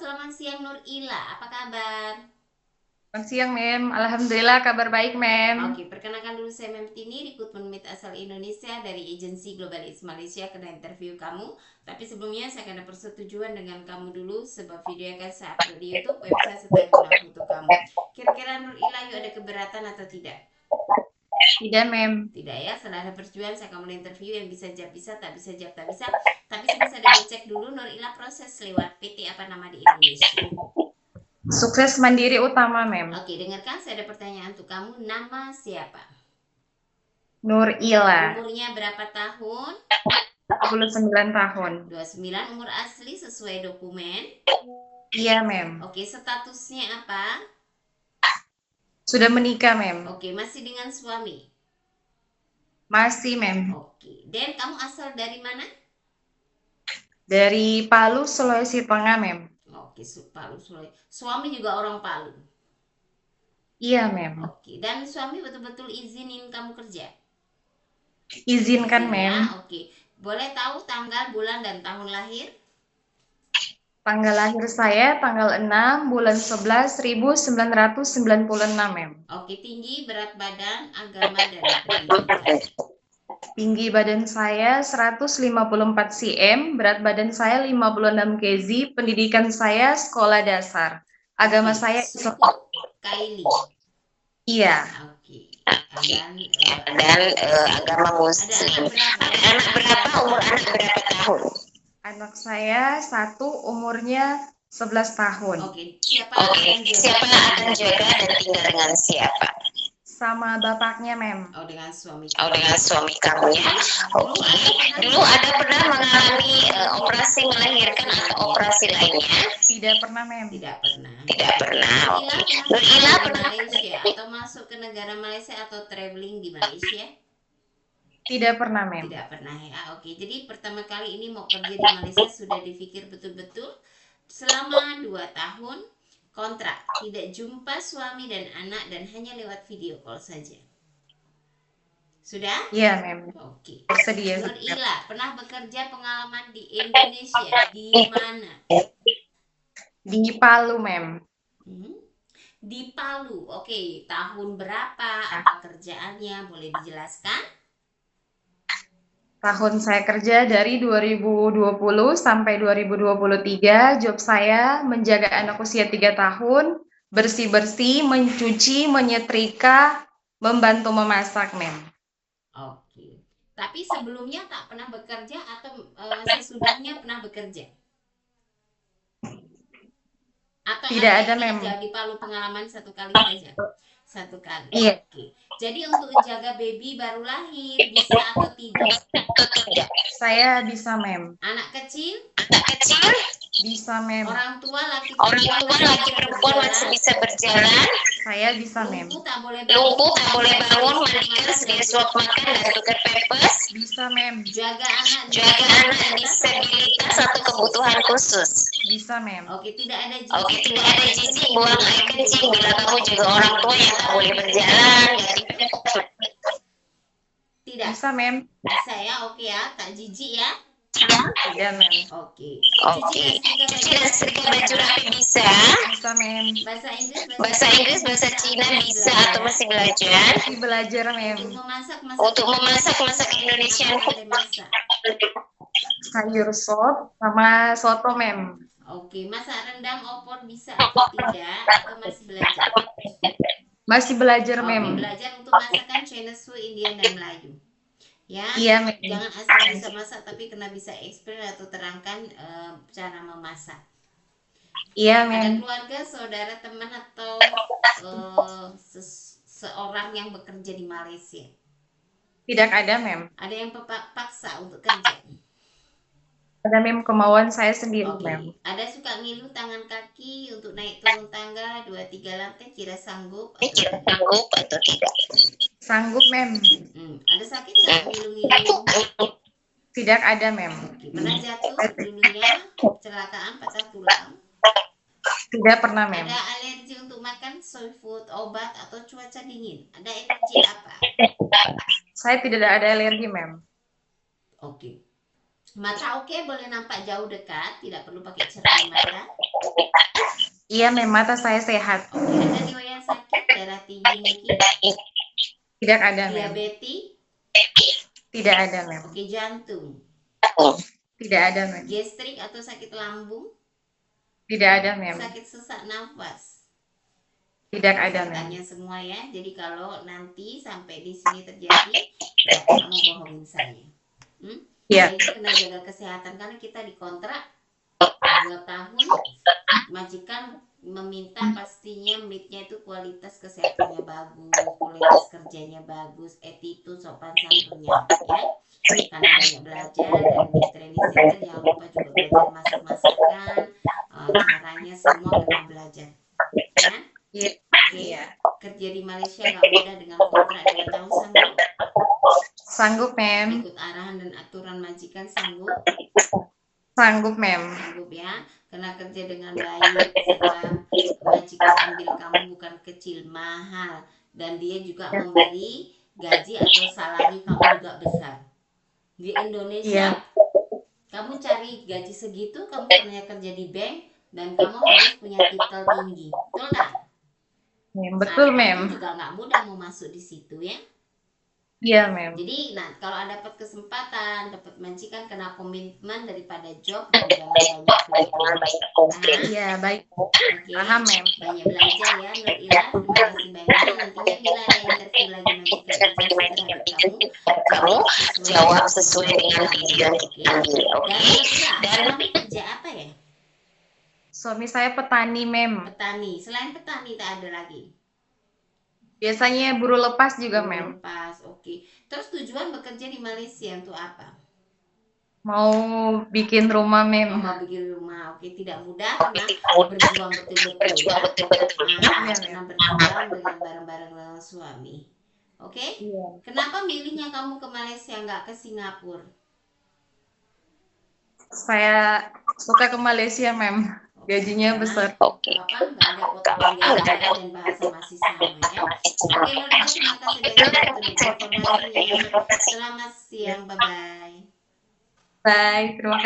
selamat siang Nur Ila. Apa kabar? Selamat siang, Mem. Alhamdulillah kabar baik, Mem. Oke, perkenalkan dulu saya Mem Tini, rekrutmen Meet asal Indonesia dari agensi Globalis Malaysia kena interview kamu. Tapi sebelumnya saya akan ada persetujuan dengan kamu dulu sebab video akan saya upload di YouTube, website serta guna foto kamu. Kira-kira Nur Ila yuk ada keberatan atau tidak? Tidak, Mem. Tidak ya, setelah ada persetujuan saya akan mulai interview yang bisa jawab bisa, tak bisa jawab tak bisa. Tapi sebelum saya double check dulu, Nur Ila proses lewat PT apa nama di Indonesia? Sukses mandiri utama, Mem. Oke, dengarkan saya ada pertanyaan untuk kamu. Nama siapa? Nur Ila, Umurnya berapa tahun? 29 tahun. 29. Umur asli sesuai dokumen? Iya, Mem. Oke, statusnya apa? Sudah menikah, Mem. Oke, masih dengan suami? Masih, Mem. Oke, dan kamu asal dari mana? Dari Palu, Sulawesi Tengah, Mem. Oke, Palu, Sulawesi. Suami juga orang Palu? Iya, Mem. Oke, dan suami betul-betul izinin kamu kerja? Izinkan, Izin Mem. ya, oke. Boleh tahu tanggal, bulan, dan tahun lahir? Tanggal lahir saya tanggal 6 bulan 11 1996, Mem. Oke, tinggi, berat badan, agama, dan pendidikan. Tinggi badan saya 154 cm, berat badan saya 56 kg, pendidikan saya sekolah dasar. Agama Oke, saya suku Islam. Kaili. Iya. Oke. Dan Agama ada Muslim. anak berapa? Ada anak berapa? Umur anak berapa tahun? Anak saya satu umurnya 11 tahun. Oke. Siapa Oke, akan jaga? siapa akan jaga dan tinggal dengan siapa? Sama bapaknya, Mem. Oh, dengan suami. Oh, dengan suami kamu ya. Oke. Dulu ada pernah mengalami operasi melahirkan atau operasi lainnya? Tidak pernah, Mem. Tidak pernah. Tidak pernah. Ila Oke. pernah Ila di pernah Malaysia atau masuk ke negara Malaysia atau traveling di Malaysia? Tidak pernah, Mem. Tidak pernah ya. Oke. Jadi pertama kali ini mau kerja di Malaysia sudah dipikir betul-betul selama 2 tahun kontrak, tidak jumpa suami dan anak dan hanya lewat video call saja. Sudah? Iya, Mem. Oke. Bersedia. Nur Ila, pernah bekerja pengalaman di Indonesia di mana? Di Palu, Mem. Di Palu. Oke, tahun berapa? Apa kerjaannya? Boleh dijelaskan? Tahun saya kerja dari 2020 sampai 2023, job saya menjaga anak usia 3 tahun, bersih-bersih, mencuci, menyetrika, membantu memasak, Mem. Oke. Tapi sebelumnya tak pernah bekerja atau sesudahnya pernah bekerja? Atau Tidak ada, hanya Mem. di Palu pengalaman 1 kali saja? 1 kali. Iya. Oke. Jadi untuk jaga baby baru lahir bisa atau tidak? Saya bisa, Mem. Anak kecil? anak kecil, Bisa, Mem. Orang tua laki orang tua laki perempuan masih bisa berjalan, Saya bisa, Mem. lumpuh tak boleh lumpuh tak boleh bangun, mandikan, sedia suap makan dan tukar pampers, Bisa, Mem. jaga anak disabilitas atau kebutuhan khusus. Bisa, Mem. Oke, tidak ada jijik. Oke, tidak ada jijik buang air kencing bila kamu juga orang tua yang tak boleh berjalan. Tidak. Bisa, Mem. Bisa ya, oke ya, tak jijik ya. Tidak, Mem. Oke. Oke, cuci dan setrika baju rapi bisa. Bisa, Mem. Bahasa Inggris, Bahasa Inggris, bahasa Cina bisa atau masih belajar. Masih belajar, Mem. Untuk memasak masak Indonesia. boleh masak. Sayur sop sama soto, Mem. Oke, masak rendang opor bisa atau tidak atau masih belajar? Masih belajar, Oke, Mem. belajar untuk masakan Chinese food, Indian dan Melayu. Ya, Iya, Mem. jangan asal bisa masak tapi kena bisa explain atau terangkan cara memasak. Iya, Ada Mem. keluarga, saudara, teman atau seorang yang bekerja di Malaysia? Tidak ada, Mem. Ada yang paksa untuk kerja? Ada, Mem, kemauan saya sendiri, Oke. Mem. Ada suka ngilu tangan kaki untuk naik turun tangga 2-3 lantai, kira sanggup atau Kira tidak? sanggup atau tidak? Sanggup, Mem. Ada sakit nggak ngilu-ngilu? Tidak ada, Mem. Oke. Pernah jatuh dulunya, kecelakaan, patah tulang? Tidak pernah, Mem. Ada alergi untuk makan soy food, obat, atau cuaca dingin? Ada alergi apa? Saya tidak ada alergi, Mem. Oke. Mata oke, boleh nampak jauh dekat, tidak perlu pakai cermin mata. Iya, mem, mata saya sehat. Oke, ada riwayat sakit, darah tinggi mungkin, Tidak ada, mem. diabetes, Tidak ada, mem. oke, jantung, Tidak ada, mem. gastrik atau sakit lambung, Tidak ada, mem. sakit sesak nafas. Tidak ada, Saya mem. tanya semua ya. Jadi kalau nanti sampai di sini terjadi, berarti kamu bohongin saya. Iya. Jadi kena jaga kesehatan karena kita dikontrak 2 tahun. Majikan meminta pastinya meetnya itu kualitas kesehatannya bagus, kualitas kerjanya bagus, attitude, sopan santunnya, ya. Karena banyak belajar dan di training center jangan lupa juga belajar masak-masakan, caranya semua kena belajar, ya. Iya. Oke, kerja di Malaysia nggak mudah dengan kontrak 2 tahun, sanggup? Sanggup, mem. Ikut arahan dan aturan majikan, sanggup? Sanggup, mem. Sanggup ya, karena kerja dengan baik setelah majikan ambil kamu bukan kecil, mahal, dan dia juga memberi gaji atau salari kamu juga besar. Di Indonesia, kamu cari gaji segitu, kamu pernah kerja di bank dan kamu harus punya titel tinggi, betul nggak? Betul, mem. Kamu juga nggak mudah mau masuk di situ ya. Iya, mem. Jadi, kalau dapat kesempatan, dapat majikan, kena komitmen daripada job dan jangan banyak komplain. Iya, baik. Oke. Paham, mem. Banyak belajar ya, Nur Ila. Terima kasih banyak. Nantinya bila ada interview lagi majikan ijazah terhadap kamu jawab sesuai dengan video yang diambil. Dan Nur Ila, suami kerja apa ya? Suami saya petani, mem. Petani. Selain petani tak ada lagi? Biasanya buruh lepas juga, mem. Lepas, oke. Terus tujuan bekerja di Malaysia untuk apa? Mau bikin rumah, mem. Mau bikin rumah, oke. Tidak mudah karena berjuang betul-betul ya. Karena berjuang dengan bareng-bareng suami. Oke? Kenapa milihnya kamu ke Malaysia nggak ke Singapura? Saya suka ke Malaysia, mem. Gajinya besar. Oke. Bapak nggak ada kota dan bahasa masih sama ya. Oke, Nur, terima kasih banyak untuk informasinya. Selamat siang, bye-bye. Bye, terima kasih.